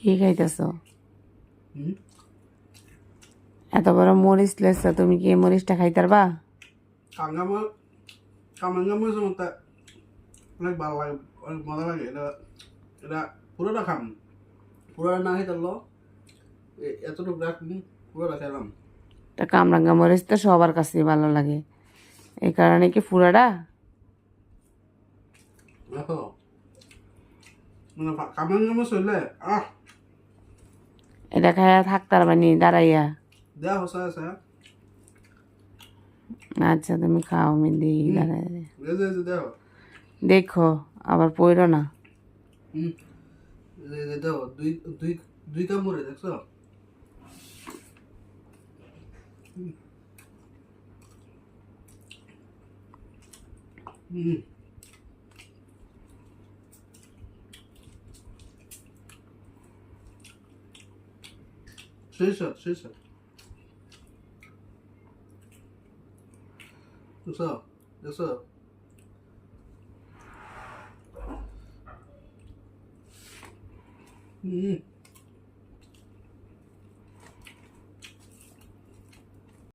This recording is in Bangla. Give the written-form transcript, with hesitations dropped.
কি খাইতেছ? হুম এত বড় মরিচ লেছ, তুমি কি এই মরিচটা খাইতে পারবা? কামরাঙ্গা মরিচের মতো অনেক ভালো লাগে, অনেক মজা লাগে। এটা এটা পুরোটা খাম, পুরোটা না খেতে পারলো এতটুকু রাখুন, পুরোটা খেলাম। তা কামরাঙ্গা মরিচ তো সবার কাছেই ভালো লাগে, এই কারণে কি পুরাটা? দেখো মানে কামরাঙ্গা মরিচ হইলে এটা খাইয়া থাকতে পারবানি দাঁড়াইয়া? দেয়া হসা আছে। আচ্ছা তুমি খাও, আমি দিই দাঁড়াই। দেখো দেখো আবার পইরো না। দেখো দুই দুই দুই কামড়ে দেখছো। শেষ দেখছো দেখছো। হুম